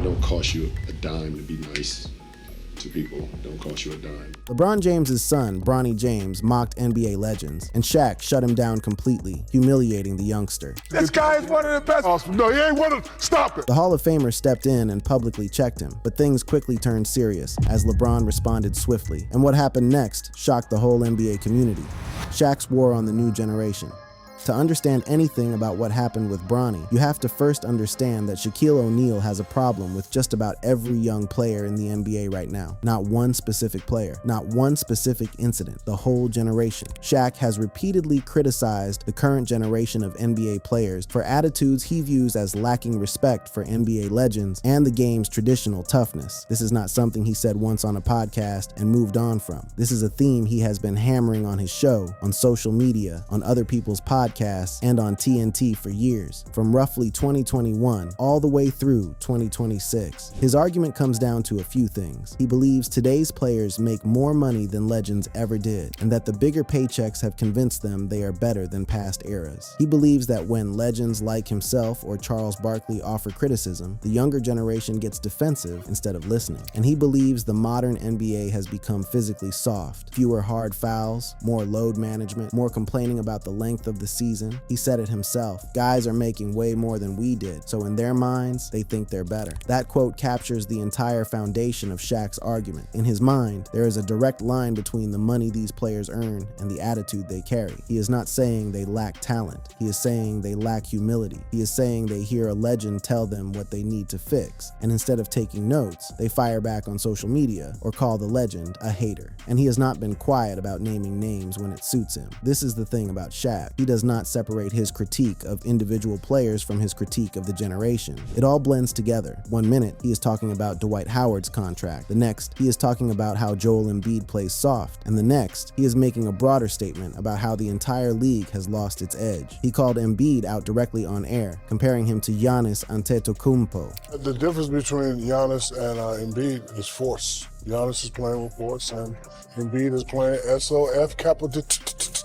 It don't cost you a dime to be nice to people. It don't cost you a dime. LeBron James' son, Bronny James, mocked NBA legends, and Shaq shut him down completely, humiliating the youngster. This guy is one of the best. Awesome. No, he ain't one of them. Stop it. The Hall of Famer stepped in and publicly checked him, but things quickly turned serious as LeBron responded swiftly. And what happened next shocked the whole NBA community. Shaq's war on the new generation. To understand anything about what happened with Bronny, you have to first understand that Shaquille O'Neal has a problem with just about every young player in the NBA right now. Not one specific player, not one specific incident, the whole generation. Shaq has repeatedly criticized the current generation of NBA players for attitudes he views as lacking respect for NBA legends and the game's traditional toughness. This is not something he said once on a podcast and moved on from. This is a theme he has been hammering on his show, on social media, on other people's podcasts, and on TNT for years, from roughly 2021 all the way through 2026. His argument comes down to a few things. He believes today's players make more money than legends ever did, and that the bigger paychecks have convinced them they are better than past eras. He believes that when legends like himself or Charles Barkley offer criticism, the younger generation gets defensive instead of listening. And he believes the modern NBA has become physically soft. Fewer hard fouls, more load management, more complaining about the length of the season. He said it himself. Guys are making way more than we did, so in their minds, they think they're better. That quote captures the entire foundation of Shaq's argument. In his mind, there is a direct line between the money these players earn and the attitude they carry. He is not saying they lack talent. He is saying they lack humility. He is saying they hear a legend tell them what they need to fix, and instead of taking notes, they fire back on social media or call the legend a hater. And he has not been quiet about naming names when it suits him. This is the thing about Shaq. He does not separate his critique of individual players from his critique of the generation. It all blends together. One minute, he is talking about Dwight Howard's contract. The next, he is talking about how Joel Embiid plays soft. And the next, he is making a broader statement about how the entire league has lost its edge. He called Embiid out directly on air, comparing him to Giannis Antetokounmpo. The difference between Giannis and Embiid is force. Giannis is playing with force, and Embiid is playing SOF capital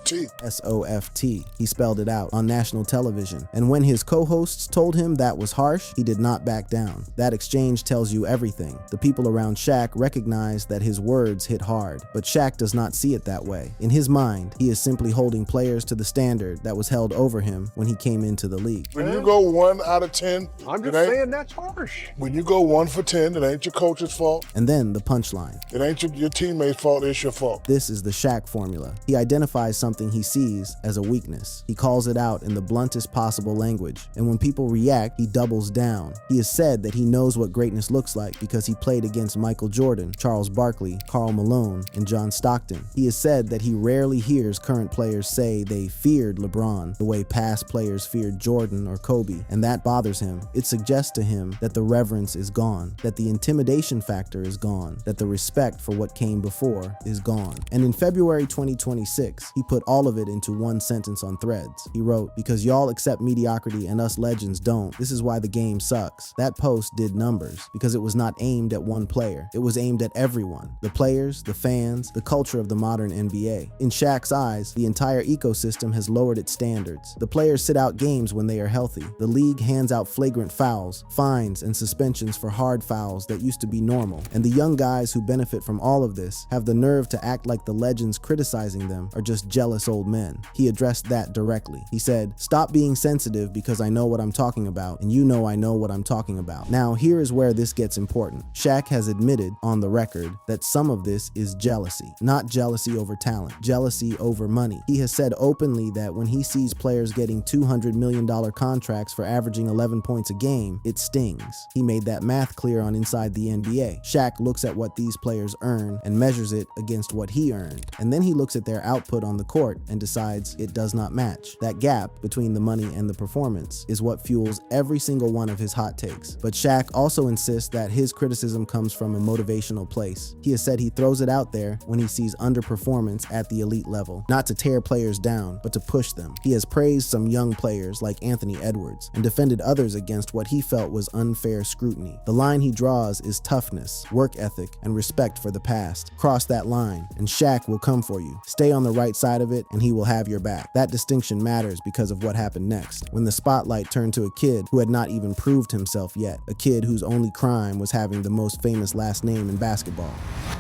T. S-O-F-T. He spelled it out on national television. And when his co-hosts told him that was harsh, he did not back down. That exchange tells you everything. The people around Shaq recognize that his words hit hard, but Shaq does not see it that way. In his mind, he is simply holding players to the standard that was held over him when he came into the league. When you go 1 out of 10, I'm just saying that's harsh. When you go 1 for 10, it ain't your coach's fault. And then the punchline. It ain't your teammate's fault, it's your fault. This is the Shaq formula. He identifies something he sees as a weakness. He calls it out in the bluntest possible language. And when people react, he doubles down. He has said that he knows what greatness looks like because he played against Michael Jordan, Charles Barkley, Karl Malone, and John Stockton. He has said that he rarely hears current players say they feared LeBron the way past players feared Jordan or Kobe, and that bothers him. It suggests to him that the reverence is gone, that the intimidation factor is gone, that the respect for what came before is gone. And in February 2026, he put all of it into one sentence on Threads. He wrote, "Because y'all accept mediocrity and us legends don't, this is why the game sucks." That post did numbers because it was not aimed at one player. It was aimed at everyone. The players, the fans, the culture of the modern NBA. In Shaq's eyes, the entire ecosystem has lowered its standards. The players sit out games when they are healthy. The league hands out flagrant fouls, fines, and suspensions for hard fouls that used to be normal. And the young guys who benefit from all of this have the nerve to act like the legends criticizing them are just jealous old men. He addressed that directly. He said, "Stop being sensitive because I know what I'm talking about, and you know I know what I'm talking about." Now, here is where this gets important. Shaq has admitted on the record that some of this is jealousy. Not jealousy over talent, jealousy over money. He has said openly that when he sees players getting $200 million contracts for averaging 11 points a game, it stings. He made that math clear on Inside the NBA. Shaq looks at what these players earn and measures it against what he earned. And then he looks at their output on the court and decides it does not match. That gap between the money and the performance is what fuels every single one of his hot takes. But Shaq also insists that his criticism comes from a motivational place. He has said he throws it out there when he sees underperformance at the elite level, not to tear players down, but to push them. He has praised some young players like Anthony Edwards and defended others against what he felt was unfair scrutiny. The line he draws is toughness, work ethic, and respect for the past. Cross that line, and Shaq will come for you. Stay on the right side of of it and he will have your back. That distinction matters because of what happened next, when the spotlight turned to a kid who had not even proved himself yet, a kid whose only crime was having the most famous last name in basketball.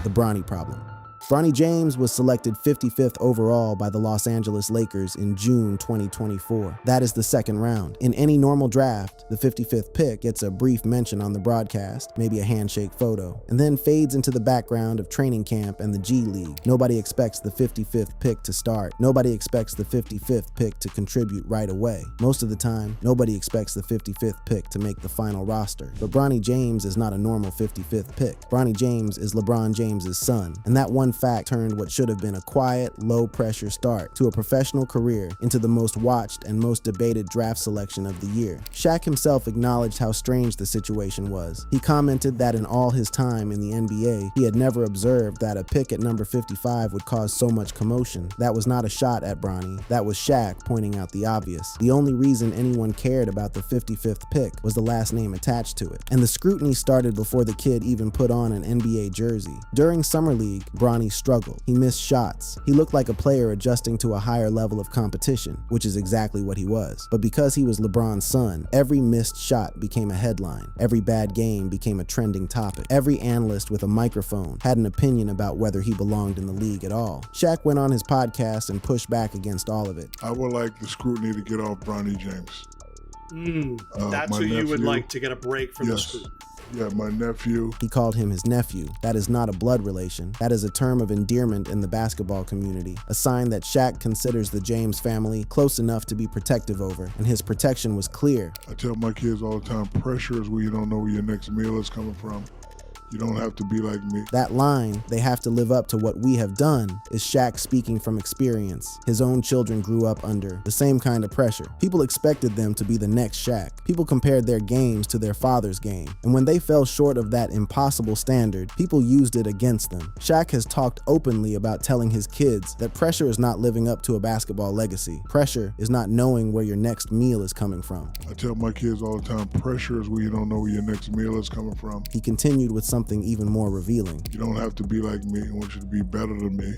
The Bronny problem. Bronny James was selected 55th overall by the Los Angeles Lakers in June 2024. That is the second round. In any normal draft, the 55th pick gets a brief mention on the broadcast, maybe a handshake photo, and then fades into the background of training camp and the G League. Nobody expects the 55th pick to start. Nobody expects the 55th pick to contribute right away. Most of the time, nobody expects the 55th pick to make the final roster. But Bronny James is not a normal 55th pick. Bronny James is LeBron James's son, and that one fact turned what should have been a quiet, low-pressure start to a professional career into the most watched and most debated draft selection of the year. Shaq himself acknowledged how strange the situation was. He commented that in all his time in the NBA, he had never observed that a pick at number 55 would cause so much commotion. That was not a shot at Bronny. That was Shaq pointing out the obvious. The only reason anyone cared about the 55th pick was the last name attached to it. And the scrutiny started before the kid even put on an NBA jersey. During Summer League, Bronny struggled. He missed shots. He looked like a player adjusting to a higher level of competition, which is exactly what he was. But because he was LeBron's son, every missed shot became a headline. Every bad game became a trending topic. Every analyst with a microphone had an opinion about whether he belonged in the league at all. Shaq went on his podcast and pushed back against all of it. I would like the scrutiny to get off Bronny James. That's who you would like to get a break from the scrutiny. Yeah, my nephew. He called him his nephew. That is not a blood relation. That is a term of endearment in the basketball community, a sign that Shaq considers the James family close enough to be protective over, and his protection was clear. I tell my kids all the time, pressure is where you don't know where your next meal is coming from. You don't have to be like me. That line, they have to live up to what we have done, is Shaq speaking from experience. His own children grew up under the same kind of pressure. People expected them to be the next Shaq. People compared their games to their father's game. And when they fell short of that impossible standard, people used it against them. Shaq has talked openly about telling his kids that pressure is not living up to a basketball legacy. Pressure is not knowing where your next meal is coming from. I tell my kids all the time, pressure is where you don't know where your next meal is coming from. He continued with something even more revealing. You don't have to be like me. I want you to be better than me.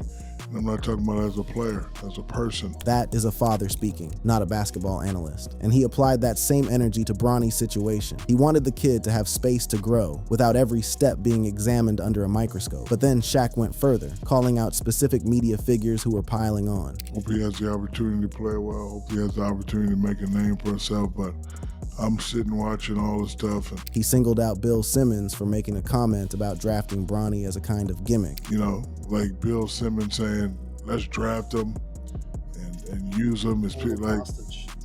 And I'm not talking about as a player, as a person. That is a father speaking, not a basketball analyst. And he applied that same energy to Bronny's situation. He wanted the kid to have space to grow without every step being examined under a microscope. But then Shaq went further, calling out specific media figures who were piling on. Hope he has the opportunity to play well. Hope he has the opportunity to make a name for himself. But I'm sitting watching all this stuff. And he singled out Bill Simmons for making a comment about drafting Bronny as a kind of gimmick. You know, like Bill Simmons saying, let's draft him and use him as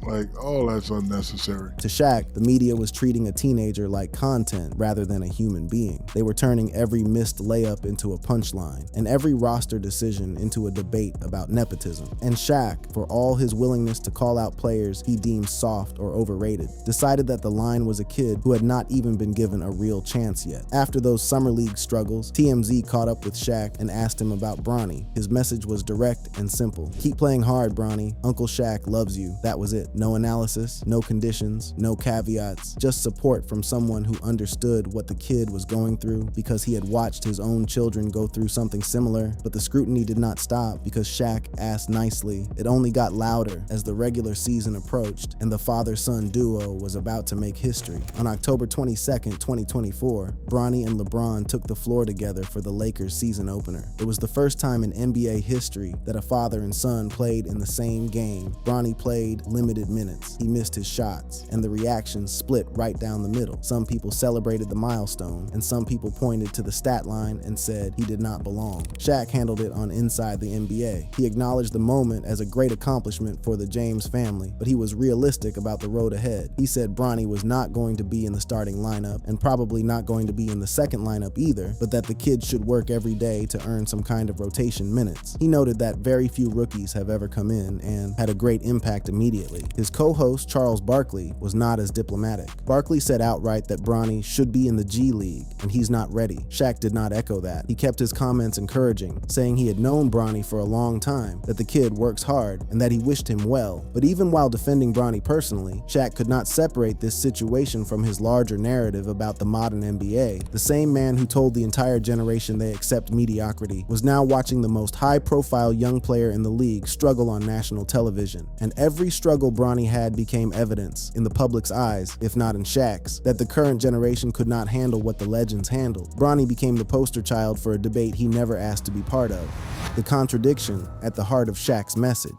like all that's unnecessary. To Shaq, the media was treating a teenager like content rather than a human being. They were turning every missed layup into a punchline and every roster decision into a debate about nepotism. And Shaq, for all his willingness to call out players he deemed soft or overrated, decided that the line was a kid who had not even been given a real chance yet. After those summer league struggles, TMZ caught up with Shaq and asked him about Bronny. His message was direct and simple. Keep playing hard, Bronny. Uncle Shaq loves you. That was it. No analysis, no conditions, no caveats, just support from someone who understood what the kid was going through because he had watched his own children go through something similar. But the scrutiny did not stop because Shaq asked nicely. It only got louder as the regular season approached and the father-son duo was about to make history. On October 22nd, 2024, Bronny and LeBron took the floor together for the Lakers season opener. It was the first time in NBA history that a father and son played in the same game. Bronny played limited minutes. He missed his shots, and the reactions split right down the middle. Some people celebrated the milestone, and some people pointed to the stat line and said he did not belong. Shaq handled it on Inside the NBA. He acknowledged the moment as a great accomplishment for the James family, but he was realistic about the road ahead. He said Bronny was not going to be in the starting lineup, and probably not going to be in the second lineup either, but that the kid should work every day to earn some kind of rotation minutes. He noted that very few rookies have ever come in and had a great impact immediately. immediately. His co-host, Charles Barkley, was not as diplomatic. Barkley said outright that Bronny should be in the G League, and he's not ready. Shaq did not echo that. He kept his comments encouraging, saying he had known Bronny for a long time, that the kid works hard, and that he wished him well. But even while defending Bronny personally, Shaq could not separate this situation from his larger narrative about the modern NBA. The same man who told the entire generation they accept mediocrity was now watching the most high-profile young player in the league struggle on national television. And every struggle Bronny had became evidence, in the public's eyes, if not in Shaq's, that the current generation could not handle what the legends handled. Bronny became the poster child for a debate he never asked to be part of. The contradiction at the heart of Shaq's message.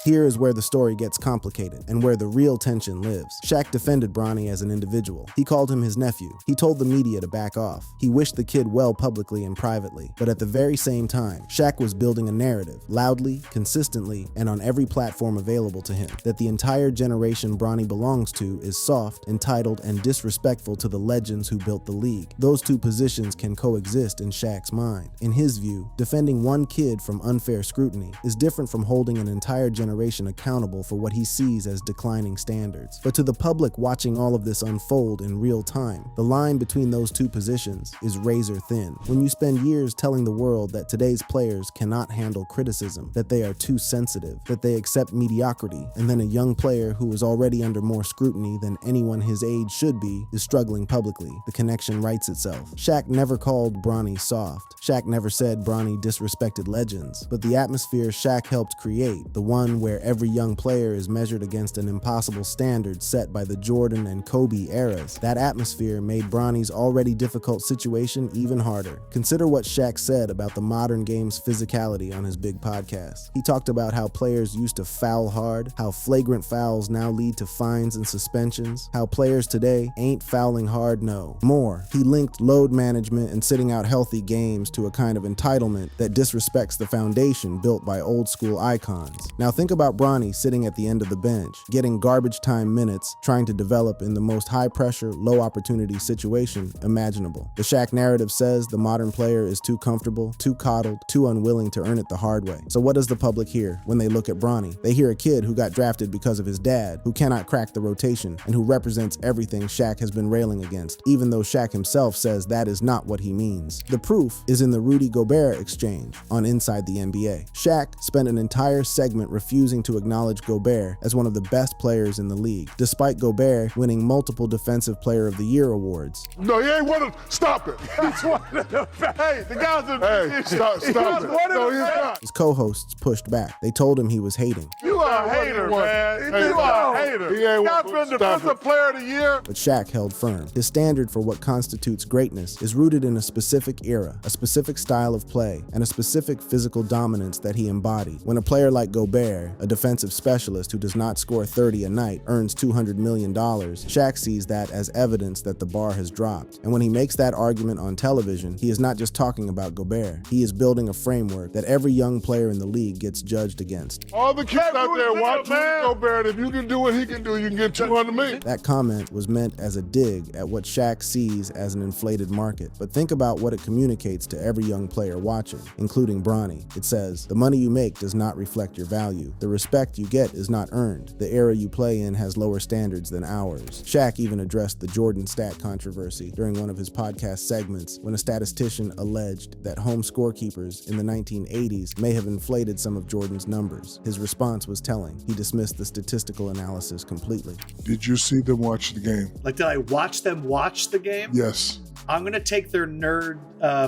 Here is where the story gets complicated, and where the real tension lives. Shaq defended Bronny as an individual. He called him his nephew. He told the media to back off. He wished the kid well publicly and privately. But at the very same time, Shaq was building a narrative, loudly, consistently, and on every platform available to him, that the entire generation Bronny belongs to is soft, entitled, and disrespectful to the legends who built the league. Those two positions can coexist in Shaq's mind. In his view, defending one kid from unfair scrutiny is different from holding an entire generation accountable for what he sees as declining standards. But to the public watching all of this unfold in real time, the line between those two positions is razor thin. When you spend years telling the world that today's players cannot handle criticism, that they are too sensitive, that they accept mediocrity, and then a young player who is already under more scrutiny than anyone his age should be is struggling publicly, the connection writes itself. Shaq never called Bronny soft. Shaq never said Bronny disrespected legends, but the atmosphere Shaq helped create, the one where every young player is measured against an impossible standard set by the Jordan and Kobe eras, that atmosphere made Bronny's already difficult situation even harder. Consider what Shaq said about the modern game's physicality on his big podcast. He talked about how players used to foul hard, how flagrant fouls now lead to fines and suspensions, how players today ain't fouling hard, no. More, he linked load management and sitting out healthy games to a kind of entitlement that disrespects the foundation built by old school icons. Now think about Bronny sitting at the end of the bench, getting garbage time minutes, trying to develop in the most high-pressure, low-opportunity situation imaginable. The Shaq narrative says the modern player is too comfortable, too coddled, too unwilling to earn it the hard way. So what does the public hear when they look at Bronny? They hear a kid who got drafted because of his dad, who cannot crack the rotation, and who represents everything Shaq has been railing against, even though Shaq himself says that is not what he means. The proof is in the Rudy Gobert exchange on Inside the NBA. Shaq spent an entire segment refusing to acknowledge Gobert as one of the best players in the league, despite Gobert winning multiple Defensive Player of the Year awards. No, he ain't one of stop it. He's one of the hey, the guy's a Hey, stop it. No, he's not. His co-hosts pushed back. They told him he was hating. You are a hater, man. You are a hater. He ain't Guy's one. been Stop Defensive Player of the Year. But Shaq held firm. His standard for what constitutes greatness is rooted in a specific era, a specific style of play, and a specific physical dominance that he embodied. When a player like Gobert, a defensive specialist who does not score 30 a night, earns $200 million, Shaq sees that as evidence that the bar has dropped. And when he makes that argument on television, he is not just talking about Gobert. He is building a framework that every young player in the league gets judged against. All the kids out there watching Gobert, if you can do what he can do, you can get $200 million. That comment was meant as a dig at what Shaq sees as an inflated market. But think about what it communicates to every young player watching, including Bronny. It says, the money you make does not reflect your value. The respect you get is not earned. The era you play in has lower standards than ours. Shaq even addressed the Jordan stat controversy during one of his podcast segments when a statistician alleged that home scorekeepers in the 1980s may have inflated some of Jordan's numbers. His response was telling. He dismissed the statistical analysis completely. Did you see them watch the game? Like, did I watch them watch the game? Yes. I'm going to take their nerd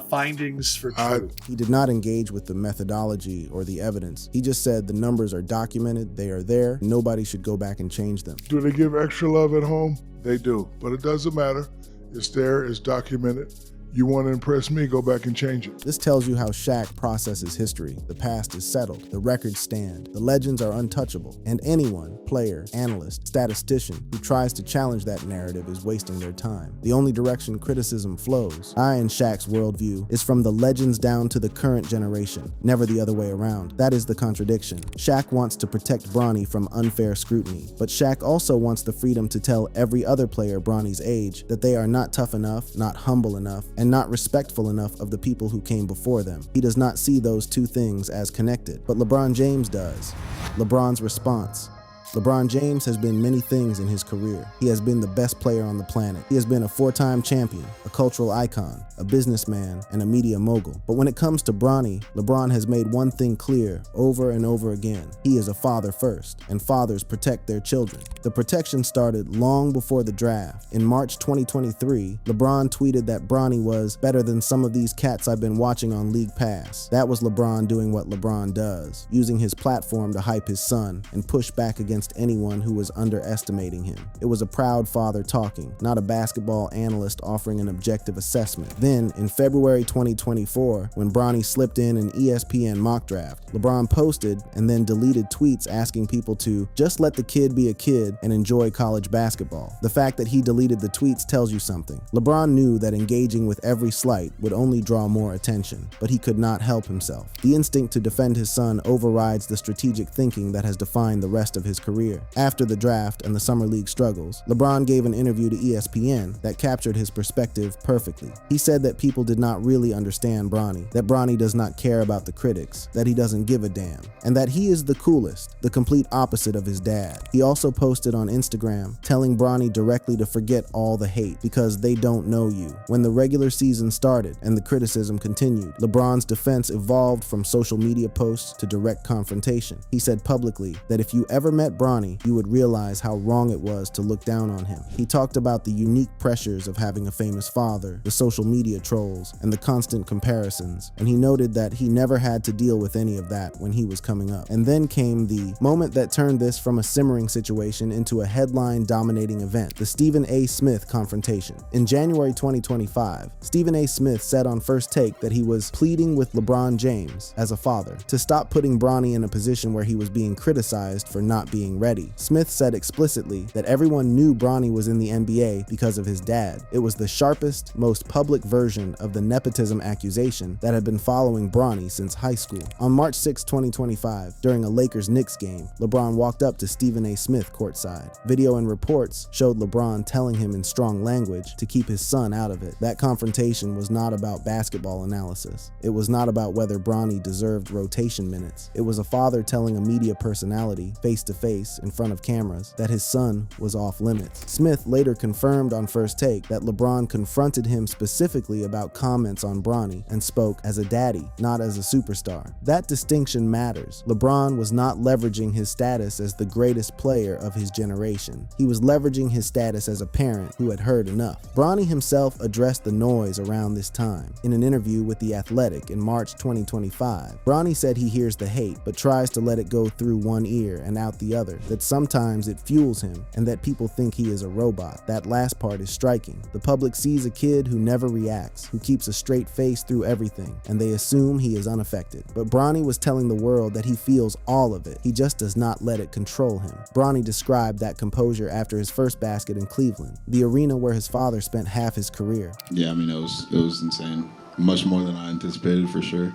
findings for true. He did not engage with the methodology or the evidence. He just said the numbers are documented, they are there, nobody should go back and change them. Do they give extra love at home? They do, but it doesn't matter. It's there, it's documented. You want to impress me, go back and change it. This tells you how Shaq processes history. The past is settled. The records stand. The legends are untouchable. And anyone, player, analyst, statistician, who tries to challenge that narrative is wasting their time. The only direction criticism flows, in Shaq's worldview, is from the legends down to the current generation, never the other way around. That is the contradiction. Shaq wants to protect Bronny from unfair scrutiny, but Shaq also wants the freedom to tell every other player Bronny's age that they are not tough enough, not humble enough, and not respectful enough of the people who came before them. He does not see those two things as connected, but LeBron James does. LeBron's response. LeBron James has been many things in his career. He has been the best player on the planet. He has been a 4-time champion, a cultural icon, a businessman, and a media mogul. But when it comes to Bronny, LeBron has made one thing clear over and over again. He is a father first, and fathers protect their children. The protection started long before the draft. In March 2023, LeBron tweeted that Bronny was better than some of these cats I've been watching on League Pass. That was LeBron doing what LeBron does, using his platform to hype his son and push back against anyone who was underestimating him. It was a proud father talking, not a basketball analyst offering an objective assessment. Then, in February 2024, when Bronny slipped in an ESPN mock draft, LeBron posted and then deleted tweets asking people to just let the kid be a kid and enjoy college basketball. The fact that he deleted the tweets tells you something. LeBron knew that engaging with every slight would only draw more attention, but he could not help himself. The instinct to defend his son overrides the strategic thinking that has defined the rest of his career. After the draft and the summer league struggles, LeBron gave an interview to ESPN that captured his perspective perfectly. He said that people did not really understand Bronny, that Bronny does not care about the critics, that he doesn't give a damn, and that he is the coolest, the complete opposite of his dad. He also posted on Instagram telling Bronny directly to forget all the hate because they don't know you. When the regular season started and the criticism continued, LeBron's defense evolved from social media posts to direct confrontation. He said publicly that if you ever met Bronny, you would realize how wrong it was to look down on him. He talked about the unique pressures of having a famous father, the social media trolls, and the constant comparisons, and he noted that he never had to deal with any of that when he was coming up. And then came the moment that turned this from a simmering situation into a headline-dominating event, the Stephen A. Smith confrontation. In January 2025, Stephen A. Smith said on First Take that he was pleading with LeBron James, as a father, to stop putting Bronny in a position where he was being criticized for not being ready. Smith said explicitly that everyone knew Bronny was in the NBA because of his dad. It was the sharpest, most public version of the nepotism accusation that had been following Bronny since high school. On March 6, 2025, during a Lakers-Knicks game, LeBron walked up to Stephen A. Smith courtside. Video and reports showed LeBron telling him in strong language to keep his son out of it. That confrontation was not about basketball analysis. It was not about whether Bronny deserved rotation minutes. It was a father telling a media personality, face-to-face, in front of cameras, that his son was off limits. Smith later confirmed on First Take that LeBron confronted him specifically about comments on Bronny and spoke as a daddy, not as a superstar. That distinction matters. LeBron was not leveraging his status as the greatest player of his generation. He was leveraging his status as a parent who had heard enough. Bronny himself addressed the noise around this time. In an interview with The Athletic in March 2025, Bronny said he hears the hate, but tries to let it go through one ear and out the other, that sometimes it fuels him, and that people think he is a robot. That last part is striking. The public sees a kid who never reacts, who keeps a straight face through everything, and they assume he is unaffected. But Bronny was telling the world that he feels all of it. He just does not let it control him. Bronny described that composure after his first basket in Cleveland, the arena where his father spent half his career. Yeah, I mean, it was insane. Much more than I anticipated, for sure.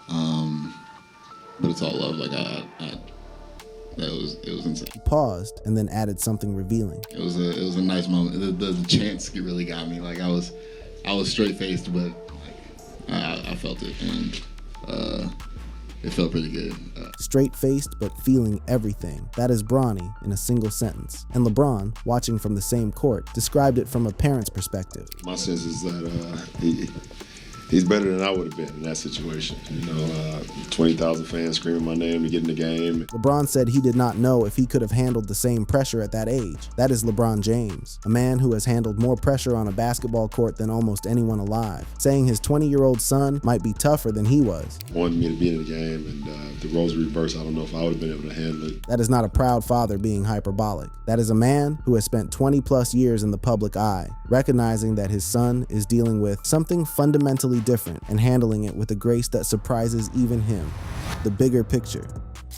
But it's all love. Like it was insane. He paused and then added something revealing. It was a nice moment. The chance really got me. Like I was straight faced, but like I felt it, and it felt pretty good. Straight-faced but feeling everything. That is Bronny in a single sentence. And LeBron, watching from the same court, described it from a parent's perspective. My sense is that he's better than I would have been in that situation. 20,000 fans screaming my name to get in the game. LeBron said he did not know if he could have handled the same pressure at that age. That is LeBron James, a man who has handled more pressure on a basketball court than almost anyone alive, saying his 20-year-old son might be tougher than he was. Wanted me to be in the game, and if the roles reversed, I don't know if I would have been able to handle it. That is not a proud father being hyperbolic. That is a man who has spent 20+ years in the public eye, recognizing that his son is dealing with something fundamentally different and handling it with a grace that surprises even him. The bigger picture.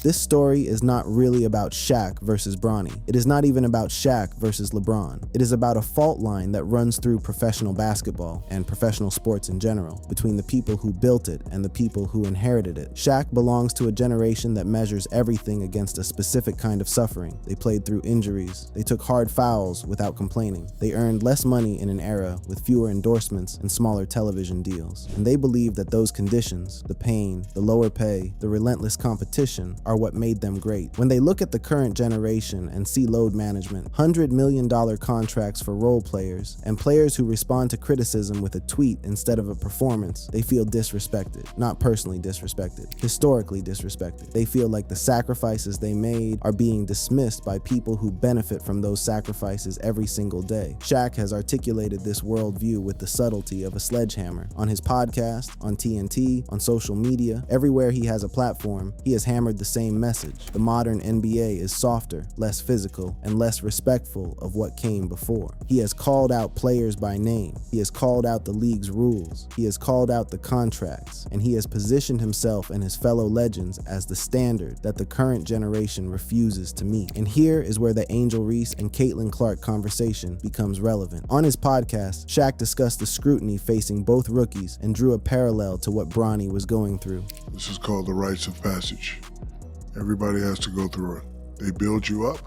This story is not really about Shaq versus Bronny. It is not even about Shaq versus LeBron. It is about a fault line that runs through professional basketball and professional sports in general, between the people who built it and the people who inherited it. Shaq belongs to a generation that measures everything against a specific kind of suffering. They played through injuries. They took hard fouls without complaining. They earned less money in an era with fewer endorsements and smaller television deals. And they believed that those conditions, the pain, the lower pay, the relentless competition, are what made them great. When they look at the current generation and see load management, $100 million contracts for role players, and players who respond to criticism with a tweet instead of a performance, they feel disrespected. Not personally disrespected, historically disrespected. They feel like the sacrifices they made are being dismissed by people who benefit from those sacrifices every single day. Shaq has articulated this worldview with the subtlety of a sledgehammer. On his podcast, on TNT, on social media, everywhere he has a platform, he has hammered the same message. The modern NBA is softer, less physical, and less respectful of what came before. He has called out players by name. He has called out the league's rules. He has called out the contracts, and he has positioned himself and his fellow legends as the standard that the current generation refuses to meet. And here is where the Angel Reese and Caitlin Clark conversation becomes relevant. On his podcast, Shaq discussed the scrutiny facing both rookies and drew a parallel to what Bronny was going through. This is called the rites of passage. Everybody has to go through it. They build you up,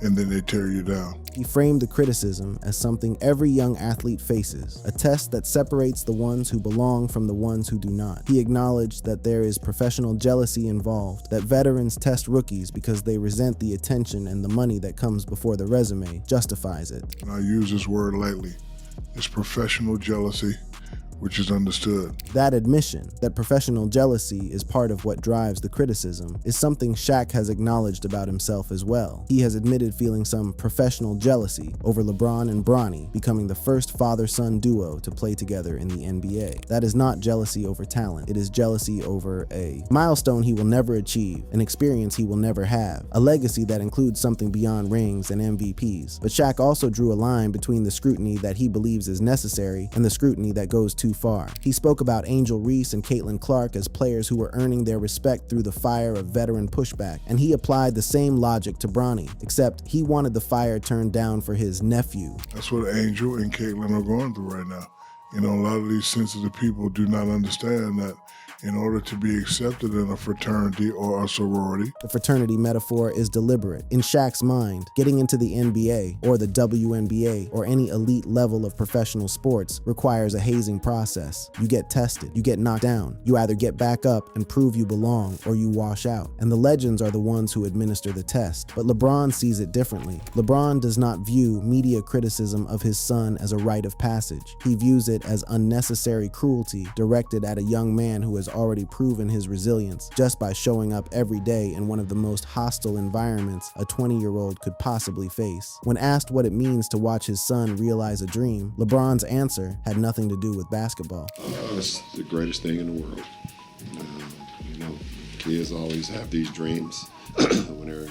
and then they tear you down. He framed the criticism as something every young athlete faces, a test that separates the ones who belong from the ones who do not. He acknowledged that there is professional jealousy involved, that veterans test rookies because they resent the attention and the money that comes before the resume justifies it. And I use this word lightly. It's professional jealousy, which is understood. That admission, that professional jealousy is part of what drives the criticism, is something Shaq has acknowledged about himself as well. He has admitted feeling some professional jealousy over LeBron and Bronny becoming the first father-son duo to play together in the NBA. That is not jealousy over talent. It is jealousy over a milestone he will never achieve, an experience he will never have, a legacy that includes something beyond rings and MVPs. But Shaq also drew a line between the scrutiny that he believes is necessary and the scrutiny that goes too far. He spoke about Angel Reese and Caitlin Clark as players who were earning their respect through the fire of veteran pushback, and he applied the same logic to Bronny, except he wanted the fire turned down for his nephew. That's what Angel and Caitlin are going through right now. You know, a lot of these sensitive people do not understand that in order to be accepted in a fraternity or a sorority. The fraternity metaphor is deliberate. In Shaq's mind, getting into the NBA or the WNBA or any elite level of professional sports requires a hazing process. You get tested, you get knocked down, you either get back up and prove you belong or you wash out. And the legends are the ones who administer the test. But LeBron sees it differently. LeBron does not view media criticism of his son as a rite of passage. He views it as unnecessary cruelty directed at a young man who has already proven his resilience just by showing up every day in one of the most hostile environments a 20-year-old could possibly face. When asked what it means to watch his son realize a dream, LeBron's answer had nothing to do with basketball. It's the greatest thing in the world. You know, kids always have these dreams when they're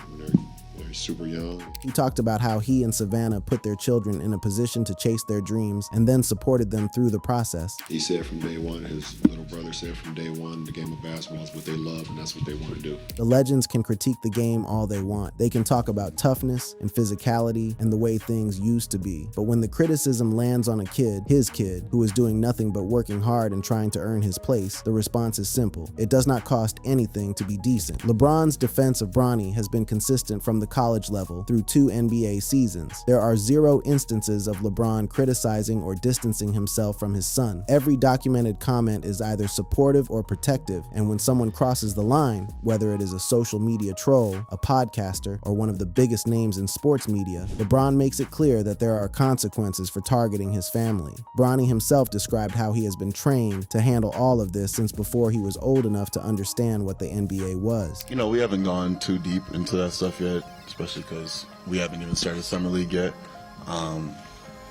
super young. He talked about how he and Savannah put their children in a position to chase their dreams and then supported them through the process. He said from day one, his little brother said from day one, the game of basketball is what they love and that's what they want to do. The legends can critique the game all they want. They can talk about toughness and physicality and the way things used to be. But when the criticism lands on a kid, his kid, who is doing nothing but working hard and trying to earn his place, the response is simple. It does not cost anything to be decent. LeBron's defense of Bronny has been consistent from the college level through 2 NBA seasons. There are 0 instances of LeBron criticizing or distancing himself from his son. Every documented comment is either supportive or protective, and when someone crosses the line, whether it is a social media troll, a podcaster, or one of the biggest names in sports media, LeBron makes it clear that there are consequences for targeting his family. Bronny himself described how he has been trained to handle all of this since before he was old enough to understand what the NBA was. You know, we haven't gone too deep into that stuff yet, especially because we haven't even started Summer League yet.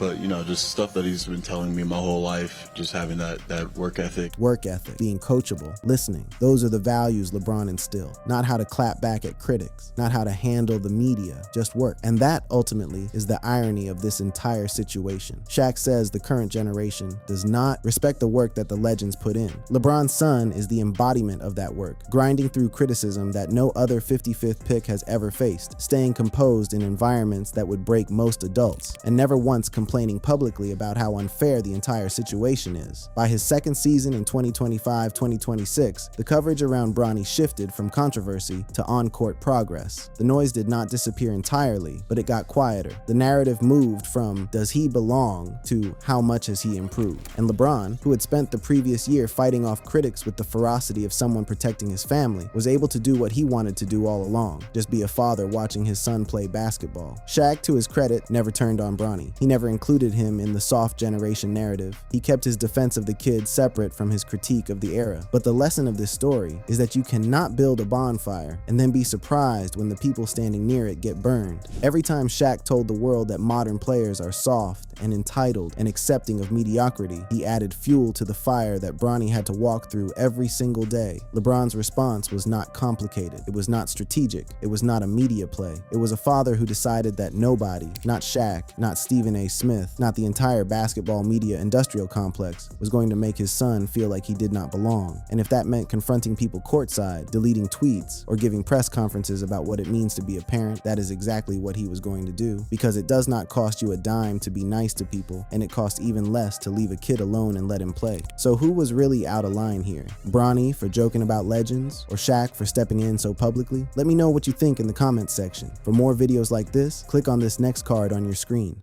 But, you know, just stuff that he's been telling me my whole life, just having that work ethic. Work ethic, being coachable, listening. Those are the values LeBron instilled. Not how to clap back at critics, not how to handle the media, just work. And that ultimately is the irony of this entire situation. Shaq says the current generation does not respect the work that the legends put in. LeBron's son is the embodiment of that work, grinding through criticism that no other 55th pick has ever faced, staying composed in environments that would break most adults, and never once complaining complaining publicly about how unfair the entire situation is. By his second season in 2025-2026, the coverage around Bronny shifted from controversy to on-court progress. The noise did not disappear entirely, but it got quieter. The narrative moved from "does he belong" to "how much has he improved?" And LeBron, who had spent the previous year fighting off critics with the ferocity of someone protecting his family, was able to do what he wanted to do all along, just be a father watching his son play basketball. Shaq, to his credit, never turned on Bronny. He never included him in the soft generation narrative. He kept his defense of the kid separate from his critique of the era. But the lesson of this story is that you cannot build a bonfire and then be surprised when the people standing near it get burned. Every time Shaq told the world that modern players are soft and entitled and accepting of mediocrity, he added fuel to the fire that Bronny had to walk through every single day. LeBron's response was not complicated. It was not strategic. It was not a media play. It was a father who decided that nobody, not Shaq, not Stephen A. Smith, not the entire basketball media industrial complex, was going to make his son feel like he did not belong. And if that meant confronting people courtside, deleting tweets, or giving press conferences about what it means to be a parent, that is exactly what he was going to do. Because it does not cost you a dime to be nice to people, and it costs even less to leave a kid alone and let him play. So who was really out of line here? Bronny for joking about legends, or Shaq for stepping in so publicly? Let me know what you think in the comments section. For more videos like this, click on this next card on your screen.